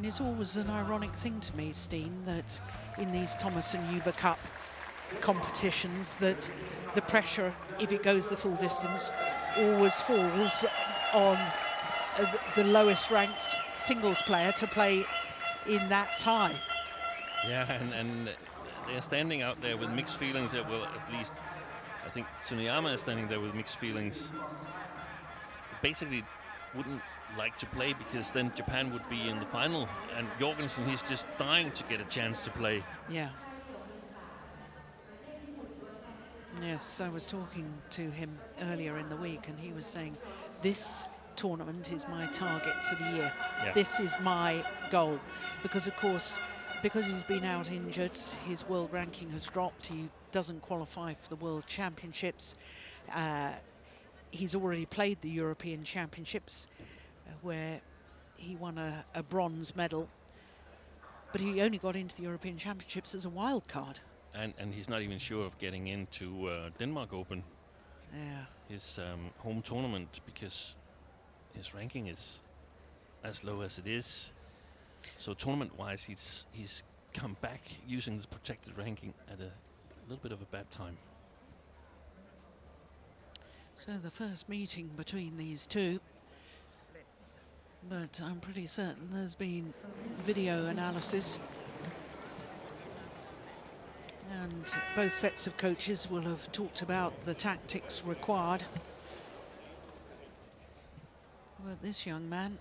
And it's always an ironic thing to me, Steen, that in these Thomas and Uber Cup competitions, that the pressure, if it goes the full distance, always falls on the lowest ranked singles player to play in that tie. Yeah, and they're standing out there with mixed feelings. Well, at least I think TSUNEYAMA is standing there with mixed feelings. Basically wouldn't like to play because then Japan would be in the final, and Jorgensen, he's just dying to get a chance to play. Yeah. Yes, I was talking to him earlier in the week, and he was saying, this tournament is my target for the year. Yeah. This is my goal. Because, of course, because he's been out injured, his world ranking has dropped. He doesn't qualify for the World Championships. He's already played the European Championships, where he won a bronze medal. But he only got into the European Championships as a wild card. And he's not even sure of getting into Denmark Open. Yeah. His home tournament, because his ranking is as low as it is. So tournament-wise, he's come back using this protected ranking at a little bit of a bad time. So the first meeting between these two, but I'm pretty certain there's been video analysis, and both sets of coaches will have talked about the tactics required. But this young man,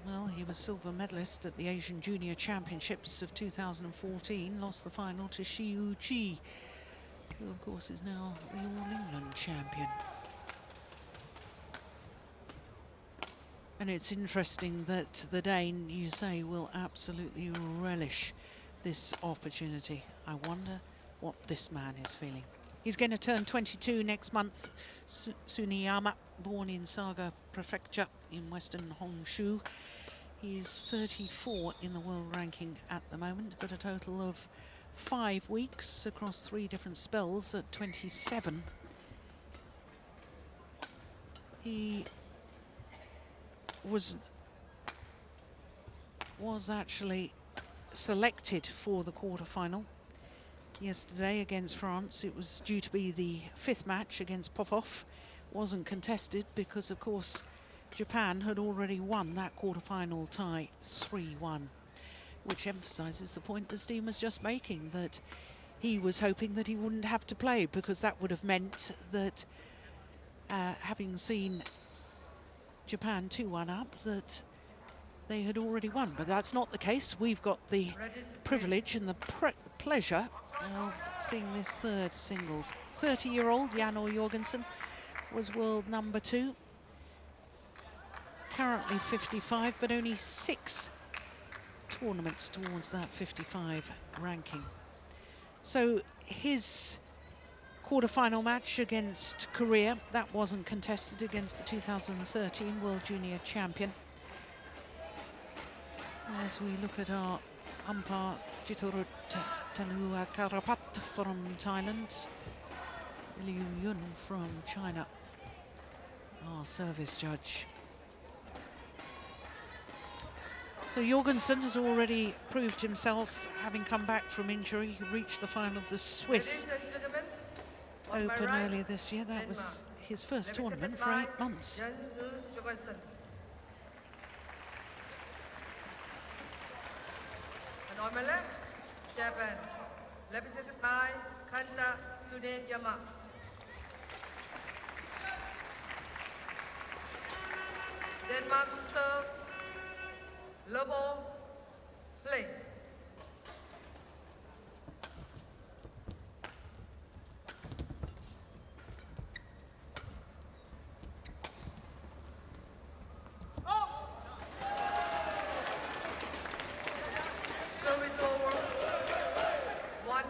well, he was silver medalist at the Asian Junior Championships of 2014, lost the final to Shiyu Chi, who of course is now the All England champion. And it's interesting that the Dane, you say, will absolutely relish this opportunity. I wonder what this man is feeling. He's going to turn 22 next month. TSUNEYAMA, born in Saga Prefecture in western Honshu. He's 34 in the world ranking at the moment, but a total of 5 weeks across 3 different spells at 27. He was actually selected for the quarterfinal yesterday against France. It was due to be the 5th match against Popov. Wasn't contested because, of course, Japan had already won that quarterfinal tie 3-1, which emphasizes the point that Steen was just making, that he was hoping that he wouldn't have to play, because that would have meant that, having seen Japan 2-1 up, that they had already won. But that's not the case. We've got the privilege and the pleasure of seeing this third singles. 30-year-old Janor Jorgensen was world number 2. Currently 55, but only 6 tournaments towards that 55 ranking. So his quarterfinal match against Korea, that wasn't contested, against the 2013 World Junior Champion. As we look at our umpire, Jitorut Tanua Karapat from Thailand, Liu Yun from China, our service judge. So Jorgensen has already proved himself, having come back from injury. He reached the final of the Swiss Open earlier this year. That was his first tournament for 8 months. On my left, Japan, represented by Kanta TSUNEYAMA. Denmark to serve. Lobo, play. Service over. 1-0.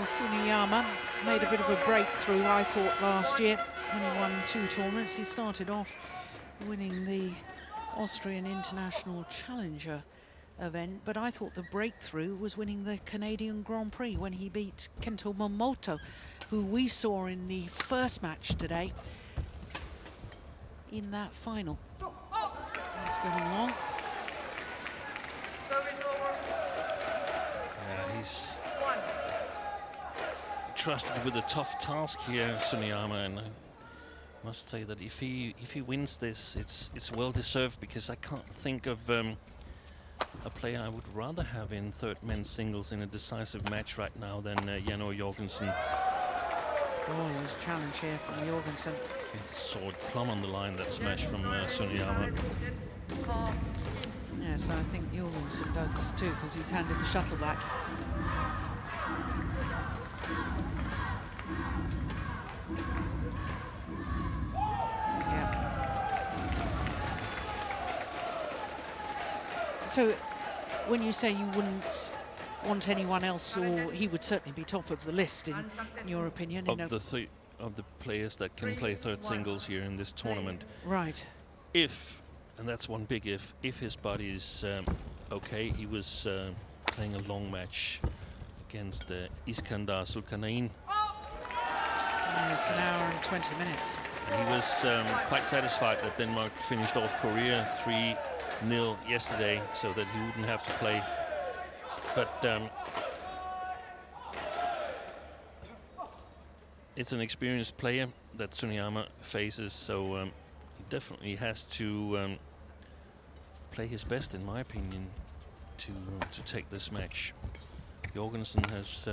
TSUNEYAMA made a bit of a breakthrough, I thought, last year when he won 2 tournaments. He started off winning the Austrian International Challenger event, but I thought the breakthrough was winning the Canadian Grand Prix when he beat Kento Momoto, who we saw in the first match today in that final. He's going long. Service over. Yeah, he's trusted with a tough task here, TSUNEYAMA, and I must say that if he wins this, it's well deserved, because I can't think of a player I would rather have in third men's singles in a decisive match right now than JORGENSEN. Oh, there's a challenge here from Jorgensen. He saw it plumb on the line, that smash from TSUNEYAMA. Yes, I think Jorgensen does too, because he's handed the shuttle back. So, when you say you wouldn't want anyone else, or he would certainly be top of the list in your opinion? Of the players that can play third singles here in this tournament. Right. If, and that's one big if his body is okay. He was playing a long match against Iskandar Zulkarnain. It's an hour and 20 minutes. He was quite satisfied that Denmark finished off Korea 3-0 yesterday, so that he wouldn't have to play. But it's an experienced player that TSUNEYAMA faces, so he definitely has to play his best, in my opinion, to take this match. Jorgensen has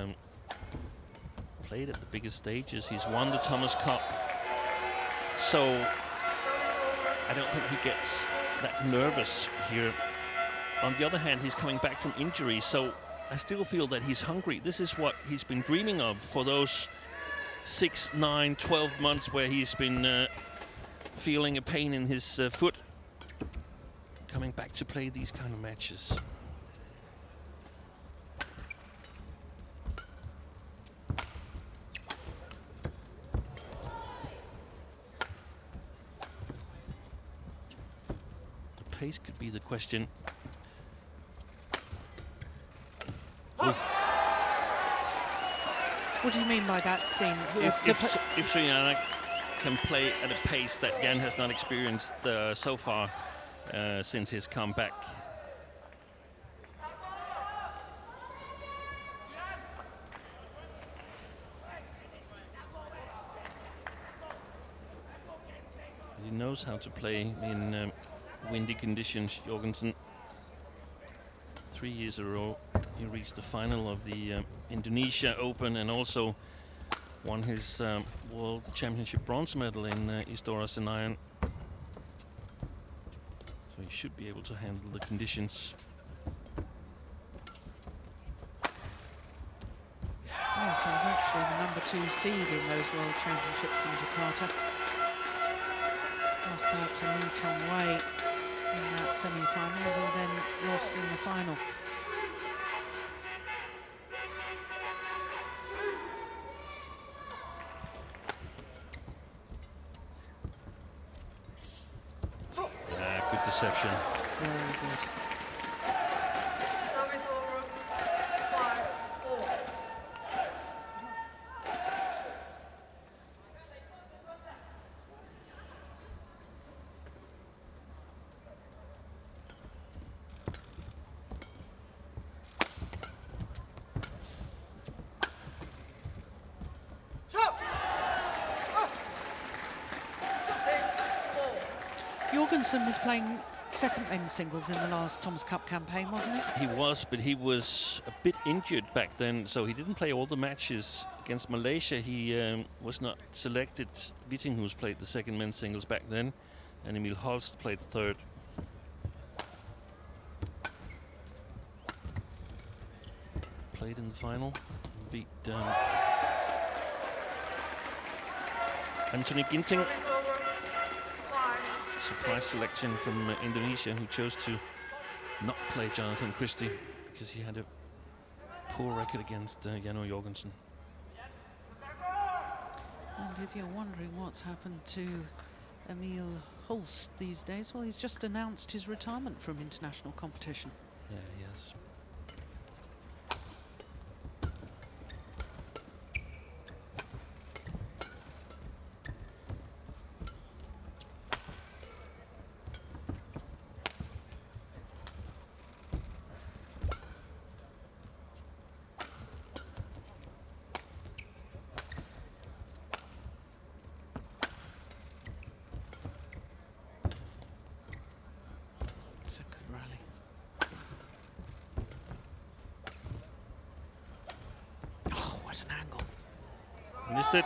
played at the biggest stages. He's won the Thomas Cup, so I don't think he gets that nervous here. On the other hand, he's coming back from injury, so I still feel that he's hungry. This is what he's been dreaming of for those 6, 9, 12 months where he's been feeling a pain in his foot. Coming back to play these kind of matches. The pace could be the question. What do you mean by that, Steen? If TSUNEYAMA can play at a pace that Jan has not experienced so far since his comeback. He knows how to play in windy conditions, Jorgensen. 3 years in a row, he reached the final of the Indonesia Open and also won his World Championship bronze medal in Istora Senayan. So he should be able to handle the conditions. Yes, he was actually the #2 seed in those World Championships in Jakarta. Lost out to Lee Chong-wei in that semi-final, who then lost in the final. Good deception. Very good. Service over. 5-4. Jorgensen was playing second men's singles in the last Thomas Cup campaign, wasn't it? He was, but he was a bit injured back then, so he didn't play all the matches. Against Malaysia, he was not selected. Wittinghus played the second men's singles back then, and Emil Holst played third. Played in the final, beat Anthony Ginting. Surprise selection from Indonesia, who chose to not play Jonathan Christie because he had a poor record against Jan Jorgensen. And if you're wondering what's happened to Emil Holst these days, well, he's just announced his retirement from international competition. Yeah, he what an angle. Missed it.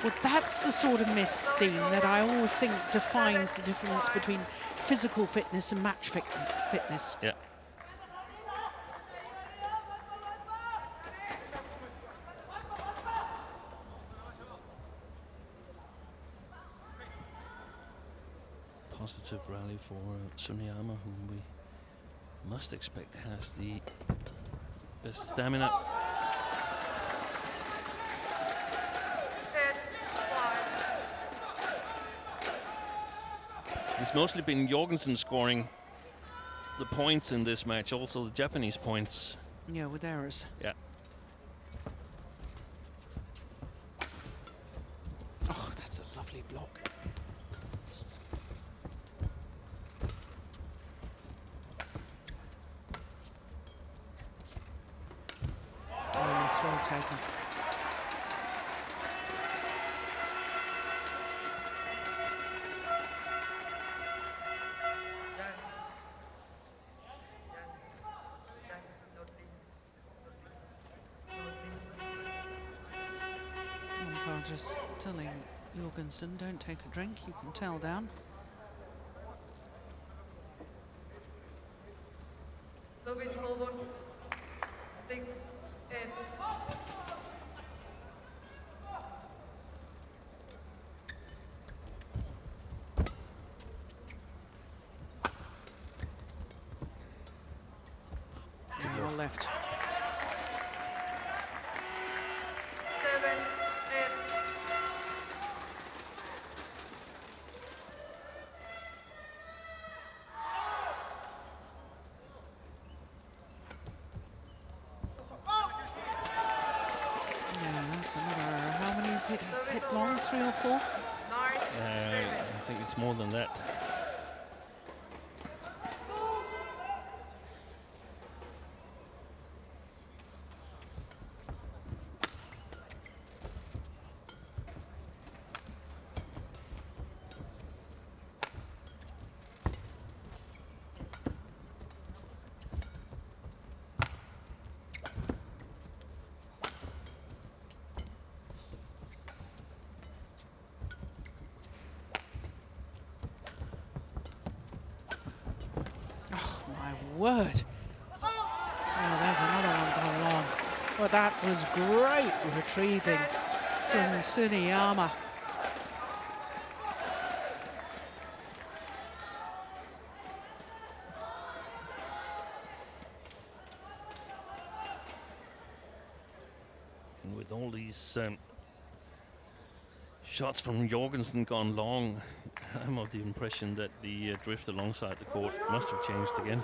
Well, that's the sort of miss, Steen, that I always think defines the difference between physical fitness and match fitness. Yeah. Positive rally for TSUNEYAMA, whom we must expect has the best stamina. It's mostly been Jorgensen scoring the points in this match, also the Japanese points. Yeah, with errors. Yeah. Oh, that's a lovely block. Oh, yes, well taken. Just telling Jorgensen, don't take a drink, you can tell down. Service over 6-8. Well left. 7-8. How many is hit long? 3 or 4? 9-7. I think it's more than that. Word. Oh, there's another one gone long. Well, that was great retrieving from TSUNEYAMA. And with all these shots from Jorgensen gone long, I'm of the impression that the drift alongside the court must have changed again.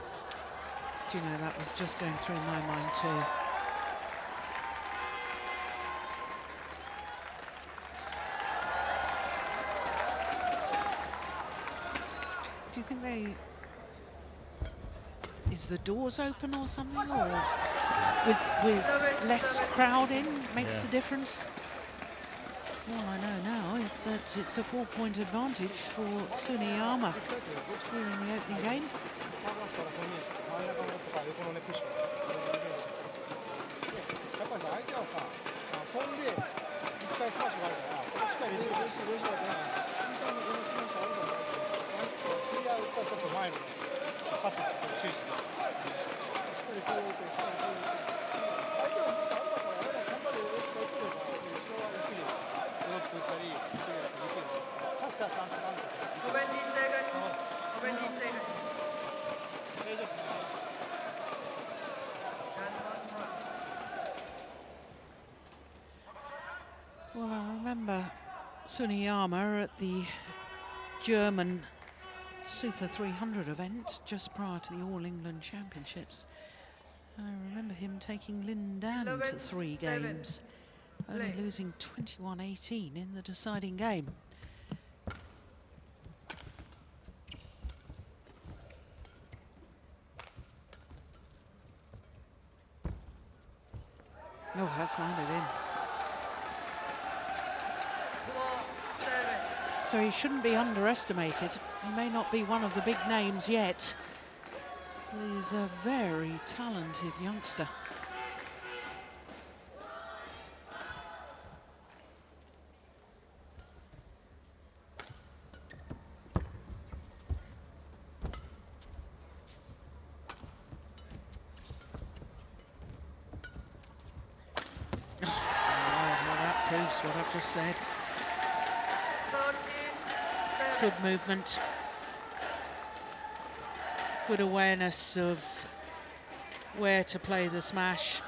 Do you know, that was just going through my mind too. Do you think is the doors open or something, or with less crowd in makes a difference? All I know now is that it's a 4-point advantage for TSUNEYAMA here in the opening game. Well, I remember TSUNEYAMA at the German Super 300 event just prior to the All England Championships. I remember him taking Lin Dan to 3 games, only losing 21-18 in the deciding game. Oh, that's landed in. So he shouldn't be underestimated. He may not be one of the big names yet, but he's a very talented youngster. believes what I've just said. 13-7. Good movement. Good awareness of where to play the smash.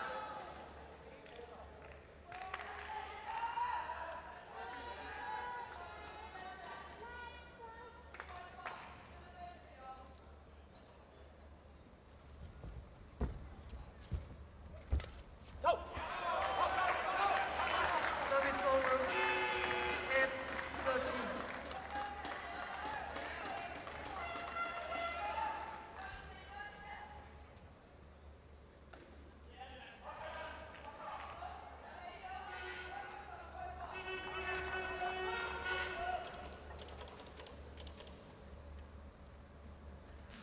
Service over. 8-13.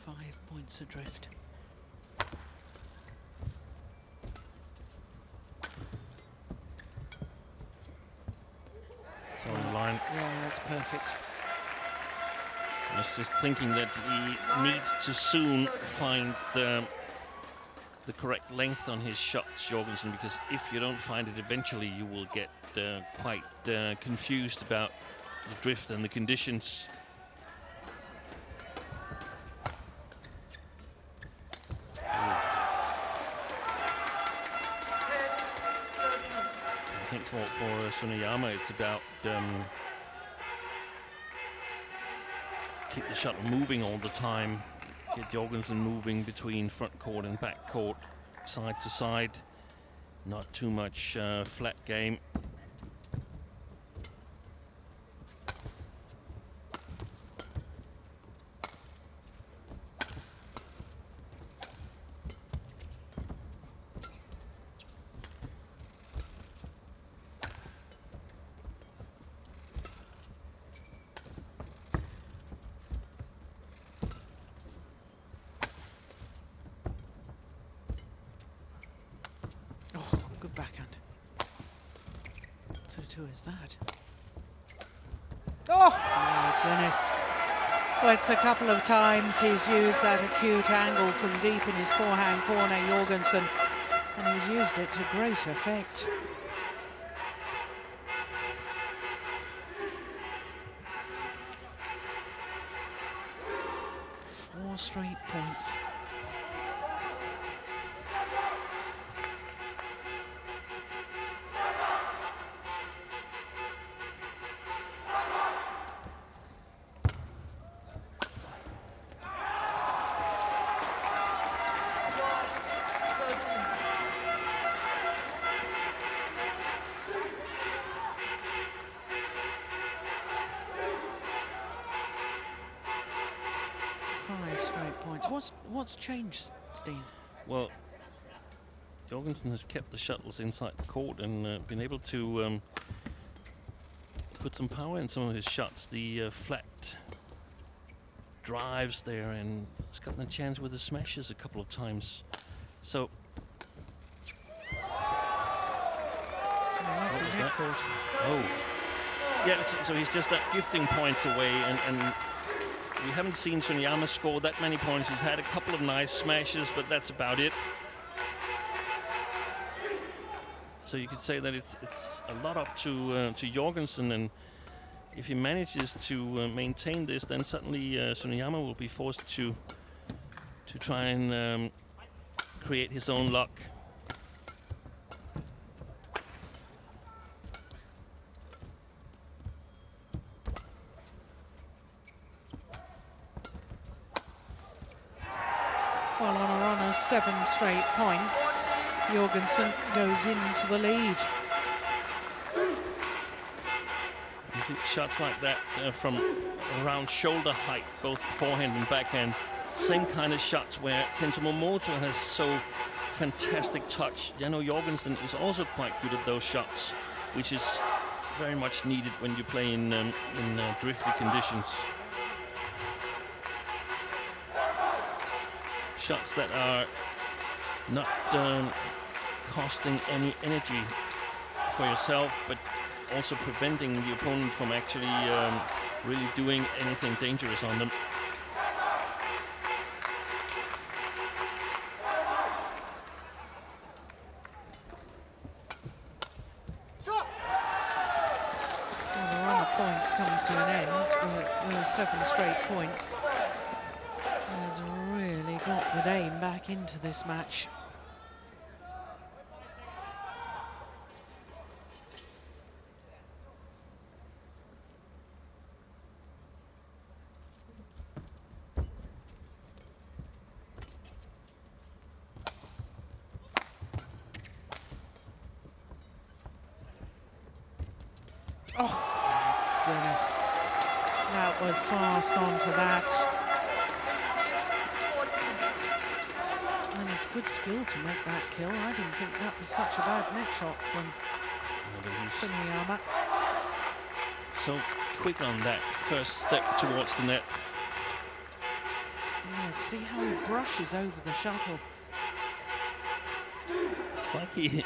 5 points adrift. So on the line. Yeah, that's perfect. I was just thinking that he needs to soon find the correct length on his shots, Jorgensen, because if you don't find it eventually, you will get quite confused about the drift and the conditions. I think for TSUNEYAMA, it's about keep the shuttle moving all the time, get Jorgensen moving between front court and back court, side to side, not too much flat game. Good backhand. 2-2 is that? Oh my goodness. Well, it's a couple of times he's used that acute angle from deep in his forehand corner, Jorgensen, and he's used it to great effect. 4 straight points. What's changed, Steen? Well, Jorgensen has kept the shuttles inside the court and been able to put some power in some of his shots. The flat drives there, and he's gotten a chance with the smashes a couple of times. So, what was that? Oh, yeah. So he's just gifting points away, and we haven't seen TSUNEYAMA score that many points. He's had a couple of nice smashes, but that's about it. So you could say that it's a lot up to Jorgensen, and if he manages to maintain this, then suddenly TSUNEYAMA will be forced to try and create his own luck. Well, on a run of 7 straight points, Jorgensen goes into the lead. You see shots like that from around shoulder height, both forehand and backhand. Same kind of shots where Kenta Momoto has so fantastic touch. Jorgensen is also quite good at those shots, which is very much needed when you play in drifty conditions. Shots that are not costing any energy for yourself, but also preventing the opponent from actually really doing anything dangerous on them. those 7 straight points. Has really got the aim back into this match. Oh, goodness. That was fast onto that. And it's good skill to make that kill. I didn't think that was such a bad net shot from TSUNEYAMA. So quick on that first step towards the net. Yeah, see how he brushes over the shuttle. It's like he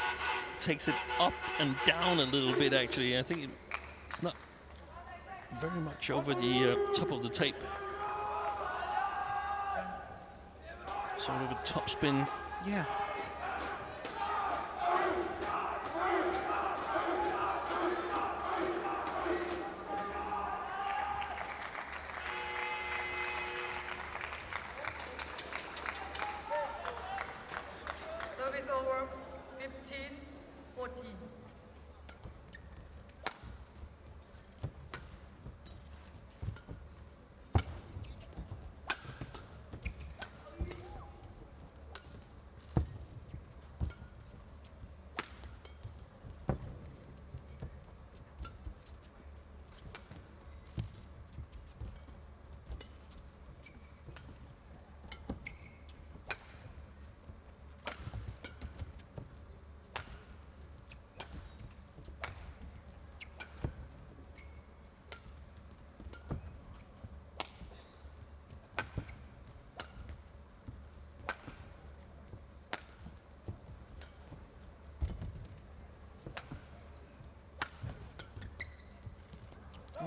takes it up and down a little bit, actually. I think it's not very much over the top of the tape. Sort of a top spin. Yeah. Service over, 15-14.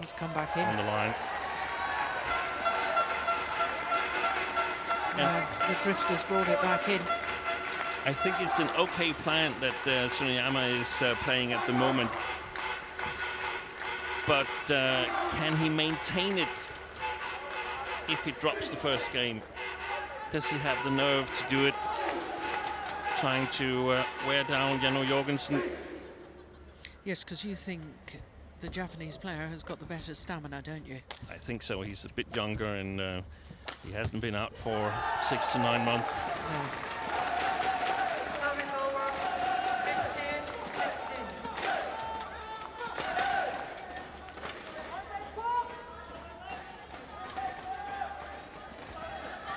He's come back in. On the line. The drifters brought it back in. I think it's an okay plan that TSUNEYAMA is playing at the moment. But can he maintain it if he drops the first game? Does he have the nerve to do it? Trying to wear down JORGENSEN. Yes, because you think the Japanese player has got the better stamina, don't you? I think so. He's a bit younger and he hasn't been out for 6 to 9 months. No. Service over, 15-16.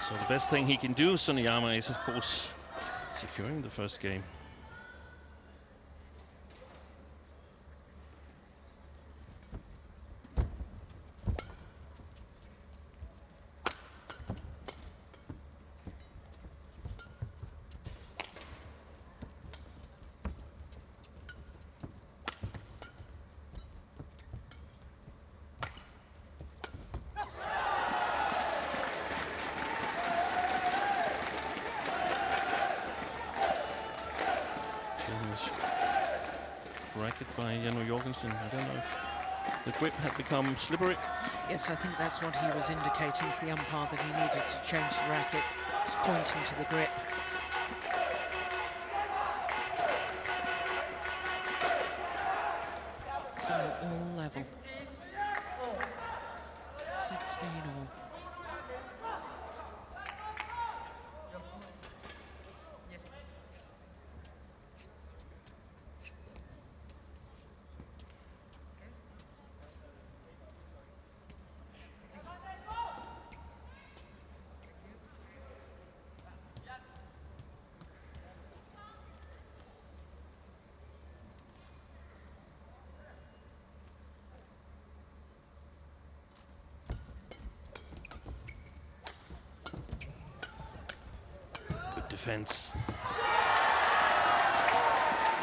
So the best thing he can do, TSUNEYAMA, is of course securing the first game. Racket by JORGENSEN. I don't know if the grip had become slippery. Yes, I think that's what he was indicating to the umpire, that he needed to change the racket. He's pointing to the grip. So all level. 16-all. 16 all. Yes. Good defense.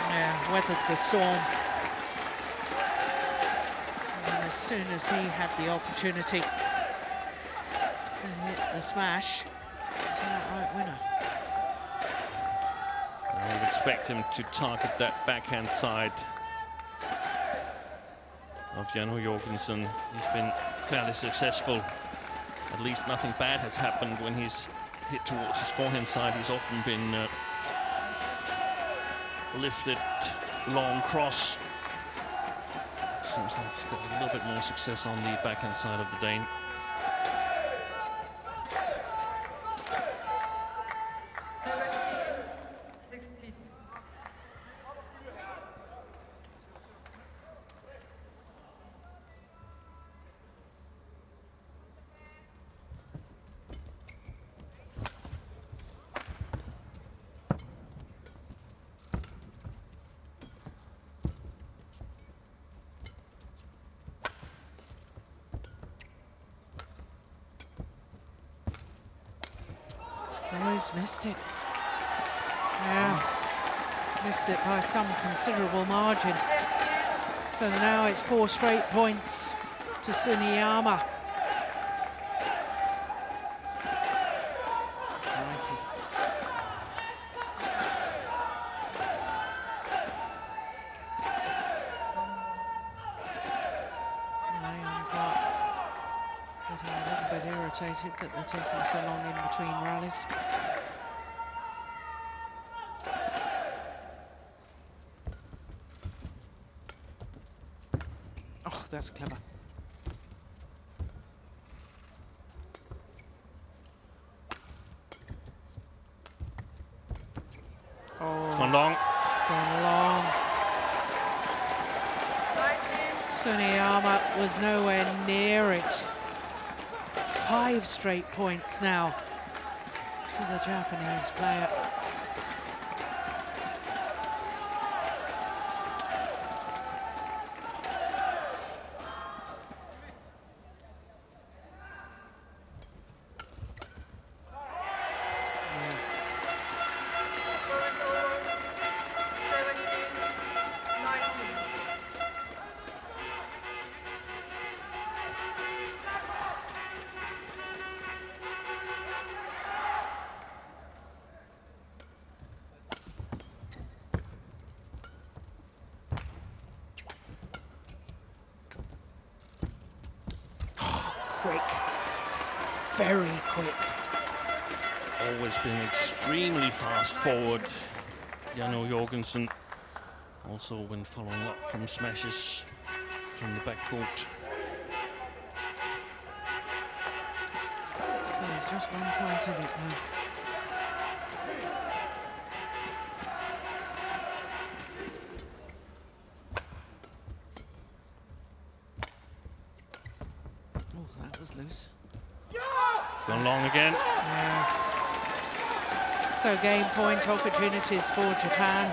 Yeah, weathered the storm. And as soon as he had the opportunity to hit the smash, he's an outright winner. I would expect him to target that backhand side. of Jano Jorgensen. He's been fairly successful. At least nothing bad has happened when he's hit towards his forehand side. He's often been lifted, long cross. Seems like he's got a little bit more success on the backhand side of the Dane. He's missed it. Yeah, missed it by some considerable margin. So now it's 4 straight points to TSUNEYAMA. Irritated that they're taking so long in between rallies. Oh, that's clever. Oh, it's gone long. It's gone long. TSUNEYAMA was nowhere near it. 5 straight points now to the Japanese player. Quick, very quick. Always been extremely fast forward, Jano Jorgensen. Also when following up from smashes from the backcourt. So there's just 1 point in it now. Loose. It's gone long again. Yeah. So game point opportunities for Japan.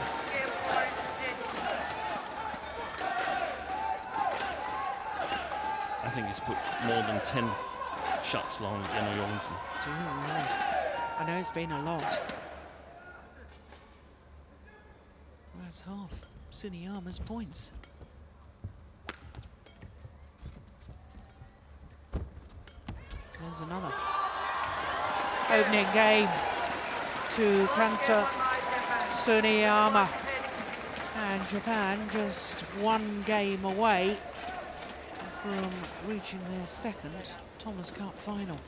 I think he's put more than 10 shots long, Jano Jorgensen. Really? I know it's been a lot. Well, that's half TSUNEYAMA's points. There's another. Opening game to Kanta, TSUNEYAMA. And Japan just 1 game away from reaching their 2nd Thomas Cup final.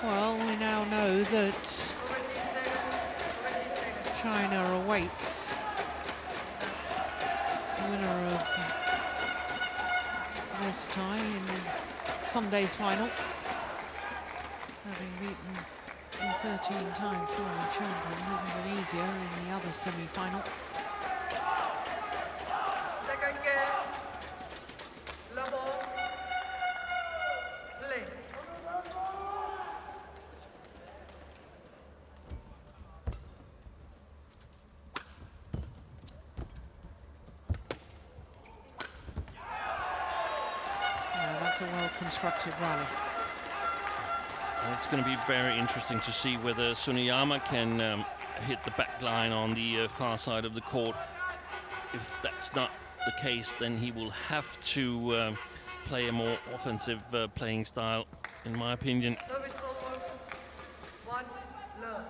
Well, we now know that China awaits the winner of this tie in Sunday's final, having beaten the 13-time former champion Indonesia in the other semi-final. Second game, level, play. That's a well-constructed rally. It's going to be very interesting to see whether TSUNEYAMA can hit the back line on the far side of the court. If that's not the case, then he will have to play a more offensive playing style, in my opinion. Service over, 1 love.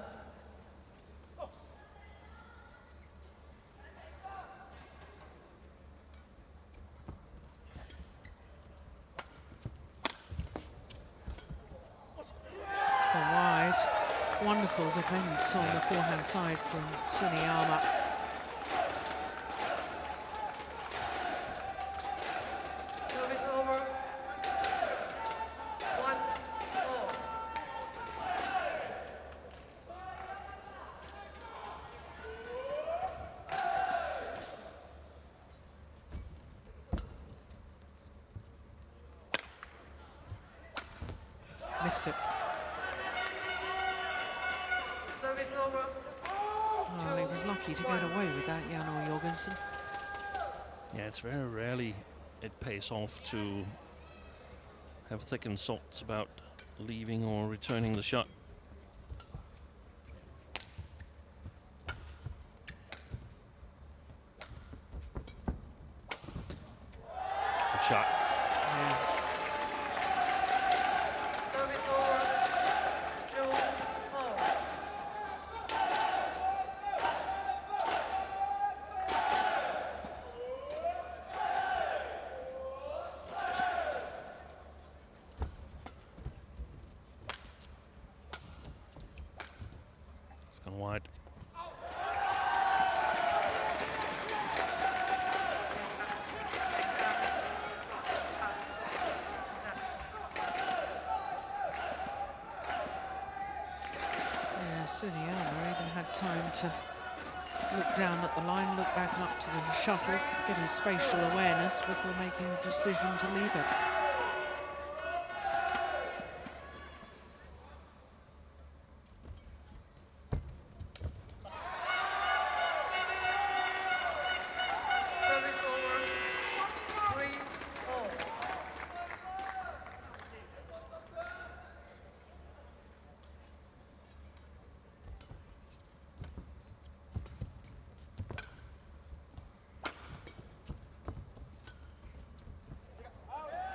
Gone wide. Wonderful defence on the forehand side from TSUNEYAMA. Service over, 1-4. Missed it. Service over, Well, he was lucky to get away with that, JORGENSEN. Yeah, it's very rarely it pays off to have thickened thoughts about leaving or returning the shot. Good shot. Yeah. service over, 2-0. It's gone wide. Yeah, TSUNEYAMA even had time to look down at the line, look back up to the shuttle, get his spatial awareness before making the decision to leave it. Service over, 3-0.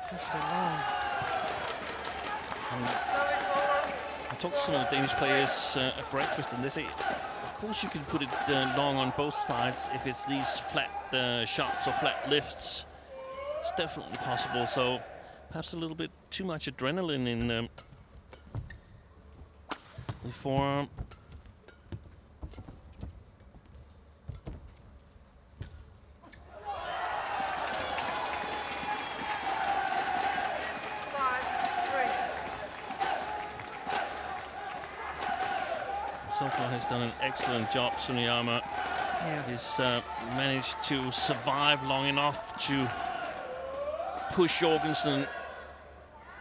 Pushed it long. Service over, I talked to some of the Danish players at breakfast, and they say, of course you can put it long on both sides if it's these flat shots or flat lifts. It's definitely possible. So perhaps a little bit too much adrenaline in the forearm. 5-3. So far has done an excellent job, TSUNEYAMA. Yeah. He's managed to survive long enough to push Jorgensen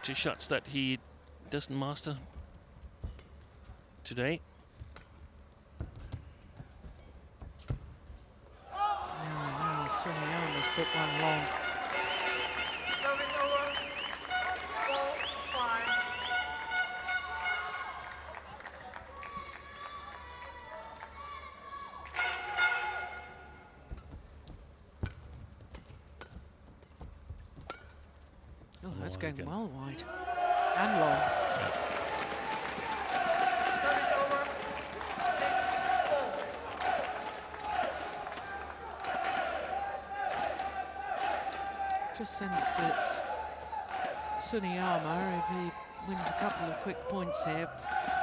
to shots that he doesn't master today. Now TSUNEYAMA's put one long. Service over, 4-5. Oh, that's Oh, going again. well wide. And long. Service over, 6-4. Just sense that TSUNEYAMA, if he wins a couple of quick points here,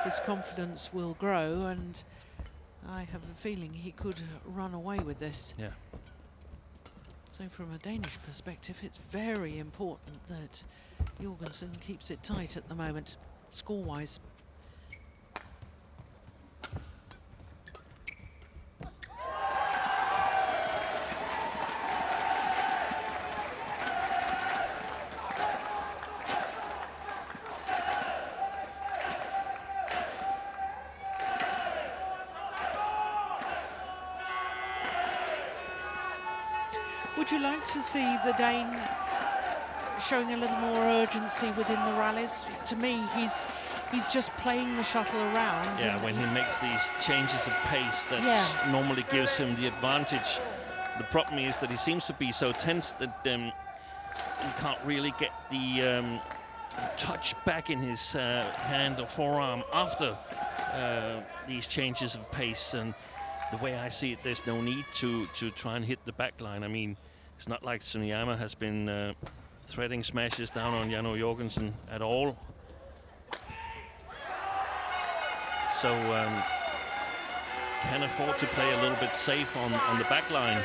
his confidence will grow, and I have a feeling he could run away with this. Yeah. So from a Danish perspective, it's very important that Jorgensen keeps it tight at the moment, score-wise. Would you like to see the Dane showing a little more urgency within the rallies? To me, he's just playing the shuttle around. Yeah, when he makes these changes of pace, that normally gives him the advantage. The problem is that he seems to be so tense that he can't really get the touch back in his hand or forearm after these changes of pace. And the way I see it, there's no need to try and hit the back line. I mean, it's not like TSUNEYAMA has been threading smashes down on Jan Jorgensen at all. So can afford to play a little bit safe on the back line.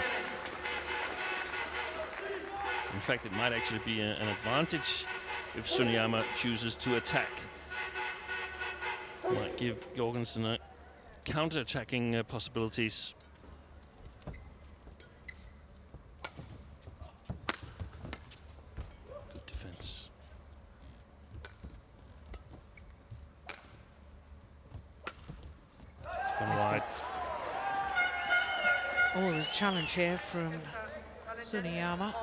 In fact, it might actually be an advantage if TSUNEYAMA chooses to attack. Might give Jorgensen a counter-attacking possibilities. Good defense. It's gone wide. Oh, the challenge here from TSUNEYAMA.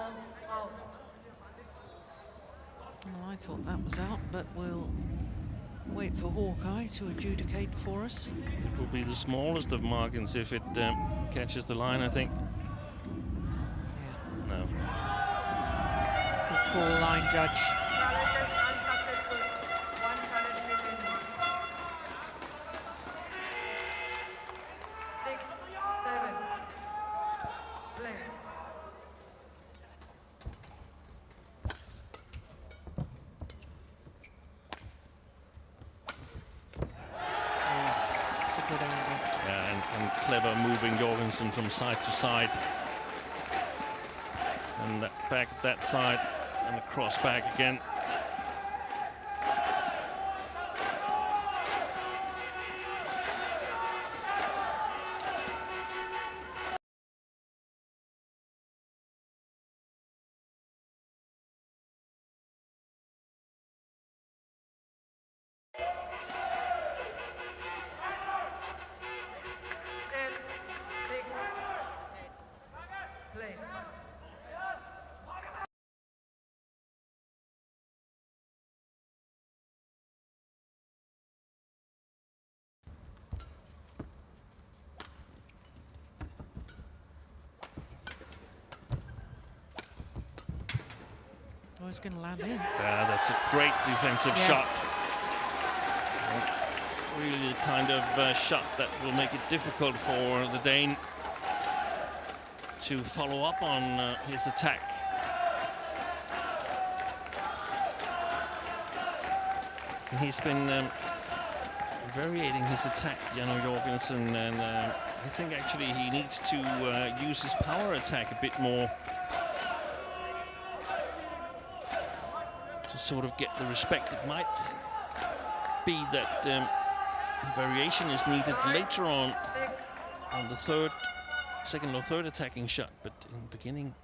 Well, I thought that was out, but we'll wait for Hawkeye to adjudicate for us. It will be the smallest of margins if it catches the line, I think. Yeah. No. Good call, line judge. Unsuccessful. 1 challenge remaining. 6, 7. Play. It's a good angle. Yeah, and clever moving Jorgensen from side to side. And that back at that side, and the cross back again. Play. Oh, he's going to land in. Yeah, that's a great defensive shot. Really the kind of shot that will make it difficult for the Dane to follow up on his attack. And he's been varying his attack, Jan Jorgensen, and I think actually he needs to use his power attack a bit more to sort of get the respect. It might be that variation is needed later on the second or third attacking shot, but in the beginning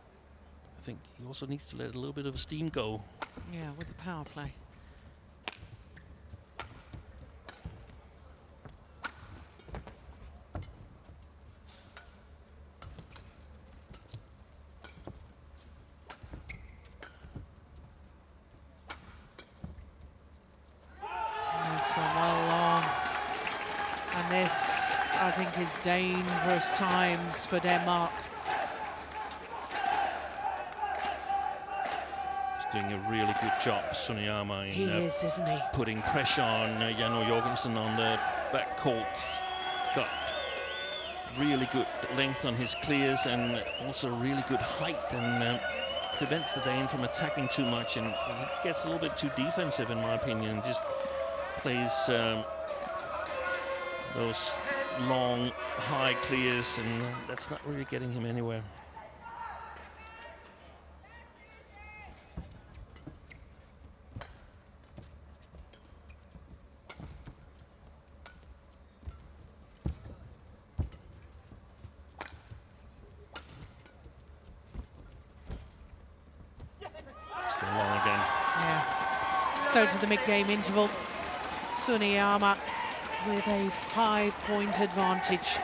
I think he also needs to let a little bit of steam go. Yeah, with the power play. He's gone well long, and this, I think, is dangerous times for Denmark. He's doing a really good job, TSUNEYAMA, He in is, isn't he? putting pressure on Jan Jorgensen on the back court. Got really good length on his clears and also really good height, and prevents the Dane from attacking too much, and he gets a little bit too defensive, in my opinion. Just plays those long, high clears, and that's not really getting him anywhere. Still long again. Yeah. So to the mid-game interval, Tsuneyama with a 5-point advantage.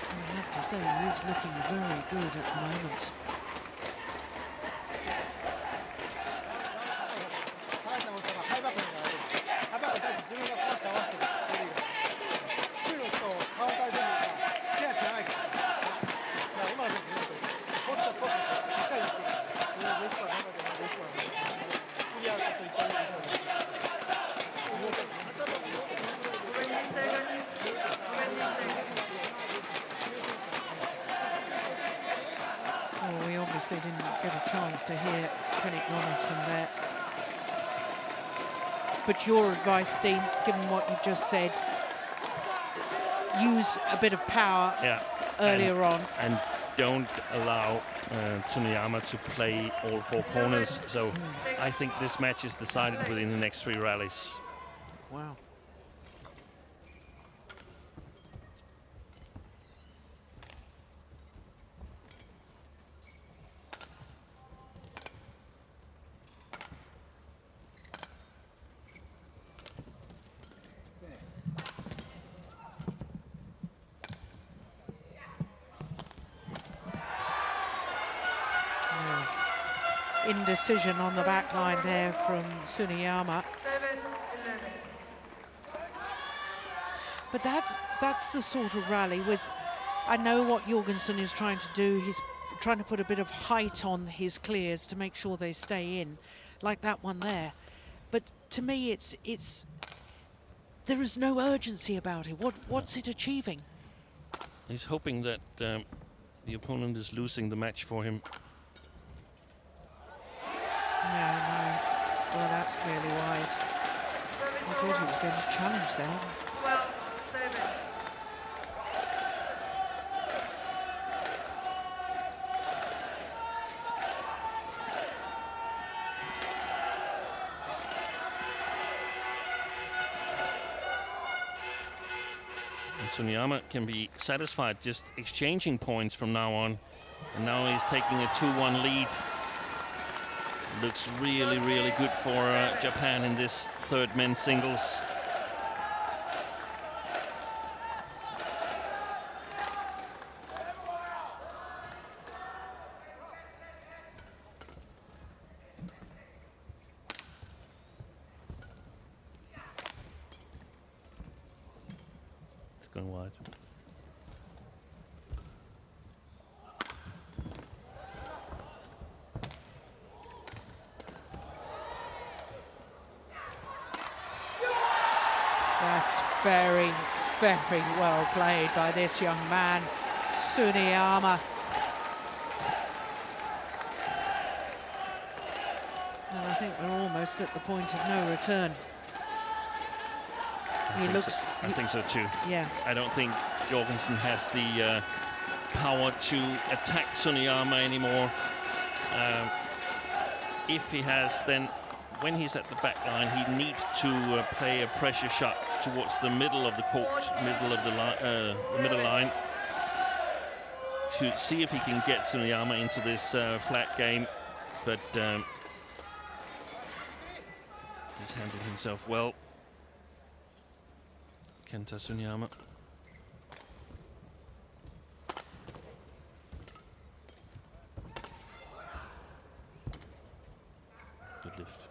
I have to say, he is looking very good at the moment. Well, we obviously didn't get a chance to hear Kenny Gunnarsson there. But your advice, Steen, given what you've just said, use a bit of power earlier on. And don't allow Tsuneyama to play all 4 corners. So I think this match is decided within the next 3 rallies. Wow. Indecision on the back line there from Tsuneyama. 7-11. But that's the sort of rally with, I know what Jorgensen is trying to do. He's trying to put a bit of height on his clears to make sure they stay in, like that one there. But to me, there is no urgency about it. What's it achieving? He's hoping that the opponent is losing the match for him. No. Well, that's clearly wide. I thought he was going to challenge there. 12-7. And Tsuneyama can be satisfied just exchanging points from now on. And now he's taking a 2-1 lead. Looks really, really good for Japan in this 3rd men's singles. It's going wide. That's very, very well played by this young man, Tsuneyama. And I think we're almost at the point of no return. I think so too. Yeah. I don't think Jorgensen has the power to attack Tsuneyama anymore. If he has, then when he's at the back line, he needs to play a pressure shot towards the middle of the court, middle of the middle line, to see if he can get Tsuneyama into this flat game. But he's handled himself well. Kanta Tsuneyama. Good lift.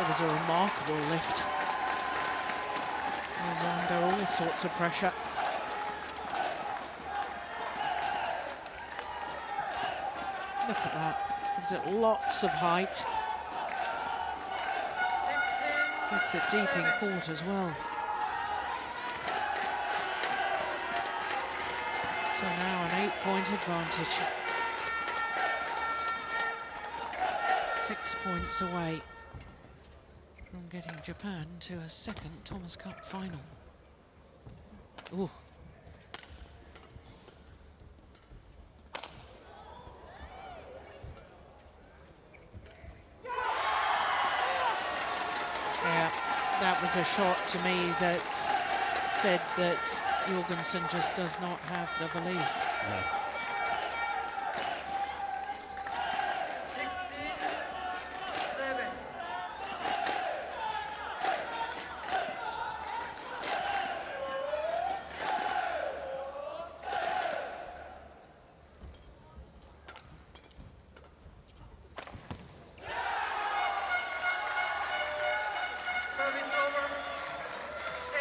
It was a remarkable lift. He was under all sorts of pressure. Look at that. Gives it lots of height. Gets it deep in court as well. So now an 8-point advantage. 6 points away from getting Japan to a second Thomas Cup final. Ooh. Yeah, that was a shot to me that said that Jorgensen just does not have the belief. No. 16-7. Service over. 10-16.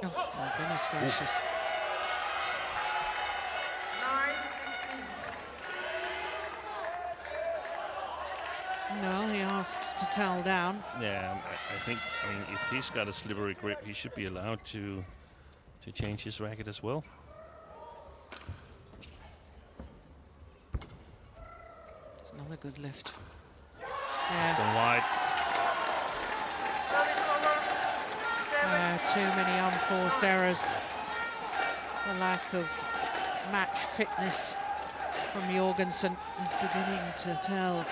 Oh, my goodness gracious. 9-16. No, he asks to towel down. Yeah, I think, I mean, if he's got a slippery grip, he should be allowed to change his racket as well. It's another good lift. It's Yeah, gone wide. Service over. 7. too many unforced errors. The lack of match fitness from Jorgensen is beginning to tell.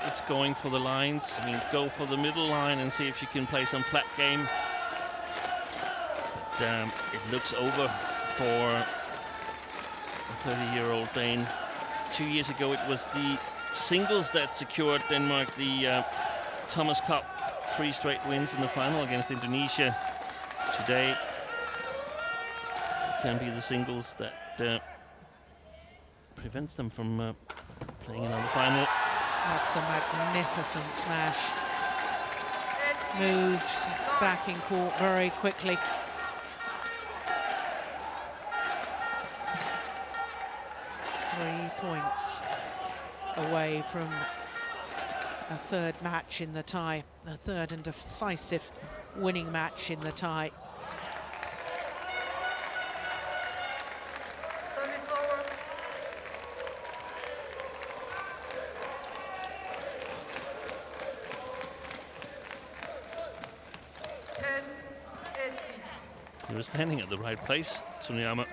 It's going for the lines. I mean, go for the middle line and see if you can play some flat game. But, it looks over for the 30-year-old Dane. 2 years ago, it was the singles that secured Denmark the Thomas Cup. 3 straight wins in the final against Indonesia. Today, it can be the singles that prevents them from playing another final. That's a magnificent smash. Moves back in court very quickly. Points away from a third match in the tie, a third and decisive winning match in the tie. Service over. 10-18. He was standing at the right place, TSUNEYAMA.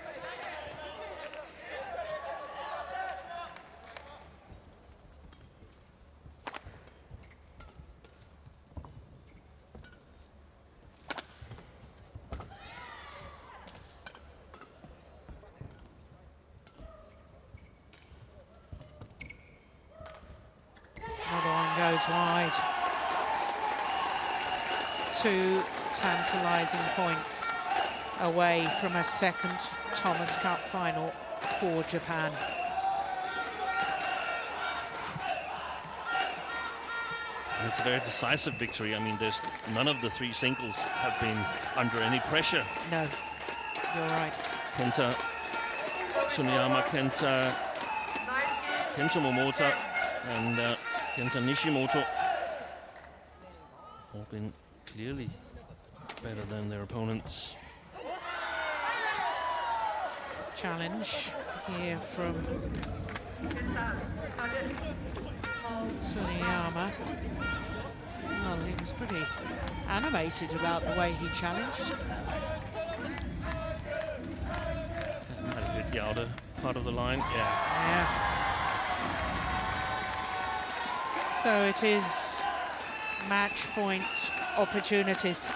Another one goes wide. 2 tantalising points away from a second Thomas Cup final for Japan. And it's a very decisive victory. I mean, there's none of the 3 singles have been under any pressure. No, you're right. Kanta, TSUNEYAMA, Kenta Momota, and Kenta Nishimoto all been clearly better than their opponents. Challenge here from TSUNEYAMA. Well, he was pretty animated about the way he challenged. Had a hit the outer part of the line, Yeah. So it is match point opportunities.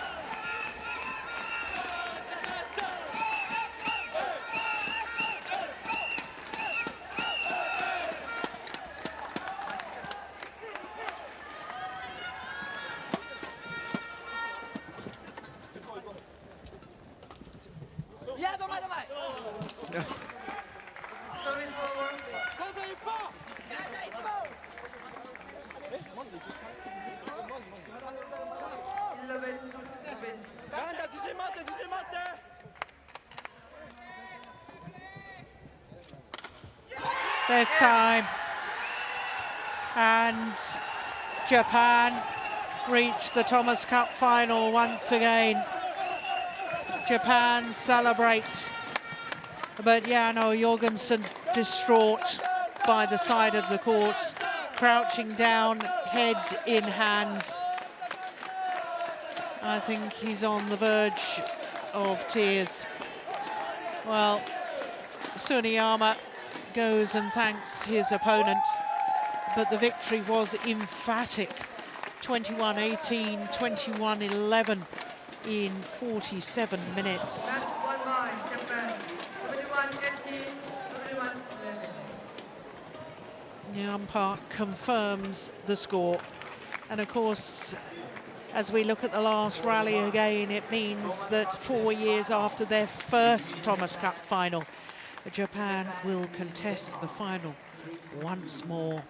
Service over. 11-14. point to win. This time. And Japan reached the Thomas Cup final once again. Japan celebrate, but Jorgensen distraught by the side of the court, crouching down, head in hands. I think he's on the verge of tears. Well, Tsuneyama goes and thanks his opponent, but the victory was emphatic. 21-18, 21-11 in 47 minutes. Match won by Japan, 21-18, 21-11. The umpire confirms the score. And of course, as we look at the last rally again, it means that 4 years after their first Thomas Cup final, Japan will contest the final once more.